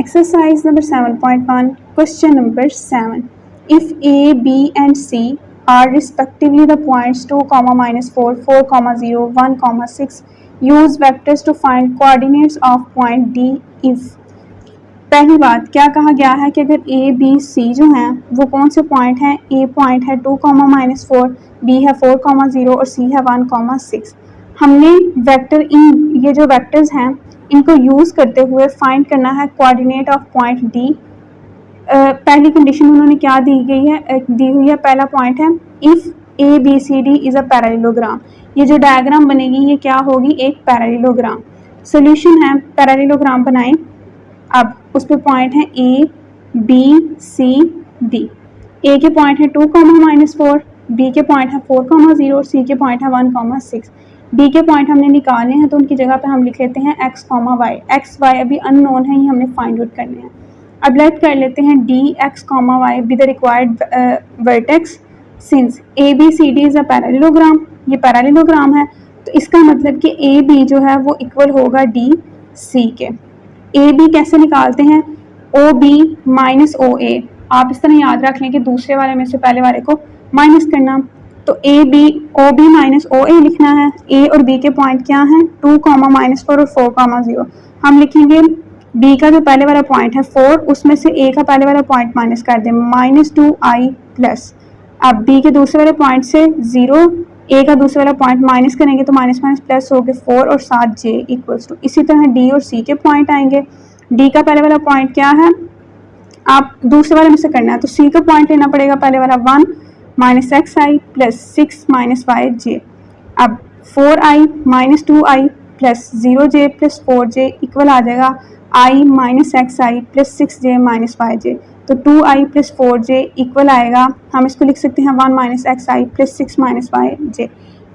Exercise number 7.1, question number 7. If A, B and C are respectively the points 2, -4, 4, 0, 1, 6, use vectors to find coordinates of point D if. पहली बात क्या कहा गया है कि अगर A, B, C जो हैं वो कौन से पॉइंट हैं। A पॉइंट है 2, -4, B है 4, 0 और C है 1, 6। हमने वेक्टर इन ये जो वेक्टर्स हैं इनको यूज़ करते हुए फाइंड करना है कोऑर्डिनेट ऑफ पॉइंट डी। पहली कंडीशन उन्होंने क्या दी हुई है, पहला पॉइंट है if A B C D is a parallelogram. ये जो डायग्राम बनेगी ये क्या होगी, एक पैरेललोग्राम। सोल्यूशन है, पैरेललोग्राम बनाएं। अब उस पर पॉइंट है ए बी सी डी। ए के पॉइंट है 2, -4, बी के पॉइंट है 4, 0 और सी के पॉइंट है 1, 6। डी के पॉइंट हमने निकालने हैं तो उनकी जगह पे हम लिख लेते हैं x, y। एक्स वाई अभी अननोन है, ये हमने फाइंड आउट करने हैं। अब लेट कर लेते हैं D x, y with the required vertex since A B C D is a parallelogram. ये पैरेललोग्राम है तो इसका मतलब कि ए बी जो है वो इक्वल होगा डी सी के। ए बी कैसे निकालते हैं, ओ बी माइनस ओ ए। आप इस तरह याद रख लें कि दूसरे वाले में से पहले वाले को माइनस करना, तो A B O B minus O A लिखना है। ए और बी के पॉइंट क्या हैं, 2, -4 और 4, 0। हम लिखेंगे बी का जो पहले वाला पॉइंट है 4, उसमें से ए का पहले वाला पॉइंट माइनस कर दें, -2i प्लस। अब बी के दूसरे वाले पॉइंट से 0, ए का दूसरे वाला पॉइंट माइनस करेंगे तो माइनस प्लस हो गए 4 और 7 j इक्वल्स टू। इसी तरह डी और सी के पॉइंट आएंगे। डी का पहले वाला पॉइंट क्या है, आप दूसरे वाले में से करना है तो सी का पॉइंट लेना पड़ेगा पहले वाला 1 -xi प्लस 6 -5j। अब 4i -2i plus 0j plus 4j equal आ जाएगा i -xi plus 6j -5j। तो 2i प्लस 4j इक्वल आएगा, हम इसको लिख सकते हैं 1 -xi प्लस 6 -5j।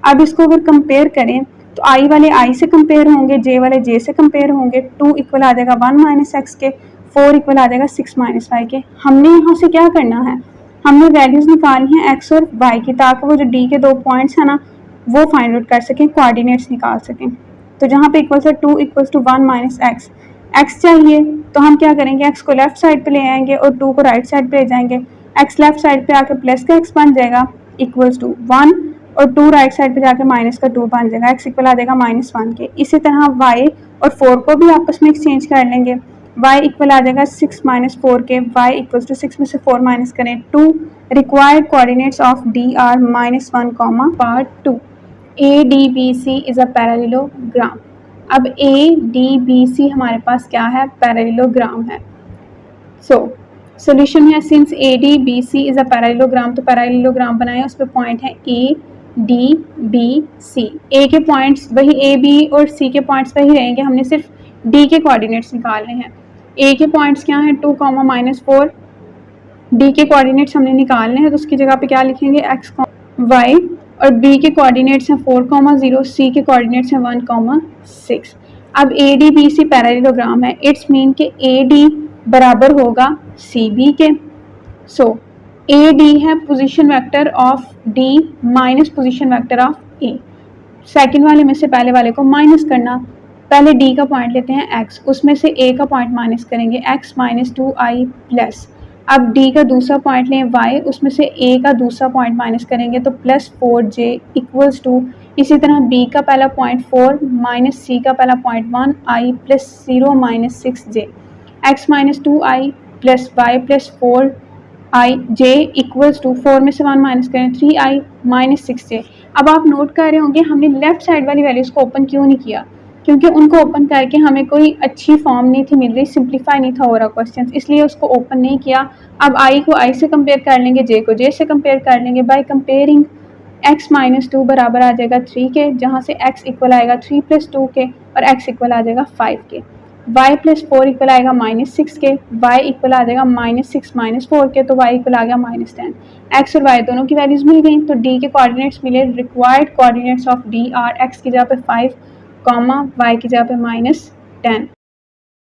अब इसको अगर कंपेयर करें तो i वाले i से कंपेयर होंगे, j वाले j से कंपेयर होंगे। 2 इक्वल आ जाएगा 1 -x के, 4 इक्वल आ जाएगा 6 -5 के। हमने यहाँ से क्या करना है, हमने वैल्यूज़ निकालनी है x और y की, ताकि वो जो d के 2 पॉइंट्स हैं ना वो फाइंड आउट कर सकें, कोऑर्डिनेट्स निकाल सकें। तो जहाँ पे इक्वल्स है 2 इक्वल्स टू 1 -x, x चाहिए तो हम क्या करेंगे, x को लेफ्ट साइड पे ले आएंगे और 2 को राइट साइड पे ले जाएंगे। x लेफ्ट साइड पे आकर प्लस का x बन जाएगा इक्वल्स टू 1 और 2 राइट साइड पे जाकर माइनस का 2 बन जाएगा, x इक्वल आ जाएगा -1 के। इसी तरह y और 4 को भी आपस में एक्सचेंज कर लेंगे, y इक्वल आ जाएगा 6 -4 के, y इक्वल्स टू 6 में से 4 माइनस करें 2। Required coordinates of D are -1, part 2। A D B C is a parallelogram. अब ए डी बी सी हमारे पास क्या है, पैरेललोग्राम है। सोल्यूशन है, since A D B C is a parallelogram, तो पैरेललोग्राम बनाए, उस पर पॉइंट है ए डी बी सी। ए के पॉइंट्स वही, ए बी और सी के पॉइंट्स वही रहेंगे, हमने सिर्फ डी के कोऑर्डिनेट्स निकालने हैं। ए के पॉइंट्स क्या हैं, 2, -4। डी के कोऑर्डिनेट्स हमने निकालने हैं तो उसकी जगह पे क्या लिखेंगे, x, y। और बी के कोऑर्डिनेट्स हैं 4, 0, सी के कोऑर्डिनेट्स हैं 1, 6। अब A D B C parallelogram है, इट्स मीन कि ए डी बराबर होगा सी बी के। सो ए डी है position vector of D minus position vector of A. Second वाले में से पहले वाले को माइनस करना, पहले डी का पॉइंट लेते हैं x, उसमें से a का पॉइंट माइनस करेंगे x -2i प्लस। अब d का दूसरा पॉइंट लें y, उसमें से a का दूसरा पॉइंट माइनस करेंगे तो प्लस 4j इक्वल्स टू। इसी तरह b का पहला पॉइंट 4 माइनस c का पहला point 1i plus 0 -6j। x -2i plus y plus 4j equals to 4 में से 1 माइनस करें 3i -6j। अब आप नोट कर रहे होंगे हमने लेफ्ट साइड वाली वैल्यूज़ को ओपन क्यों नहीं किया, क्योंकि उनको ओपन करके हमें कोई अच्छी फॉर्म नहीं थी मिल रही, सिंप्लीफाई नहीं था हो रहा क्वेश्चन, इसलिए उसको ओपन नहीं किया। अब i को i से कंपेयर कर लेंगे, j को j से कंपेयर कर लेंगे। बाय कंपेयरिंग x -2 बराबर आ जाएगा 3 के, जहाँ से x इक्वल आएगा 3 + 2 के और x इक्वल आ जाएगा 5 के। y + 4 इक्वल आएगा -6 के, y इक्वल आ जाएगा -6 - 4 के, तो y इक्वल आ गया -10। x और y दोनों की वैल्यूज़ मिल गई तो d के कोऑर्डिनेट्स मिले। Required coordinates of d are x की जगह पे 5, y की जगह पे -10।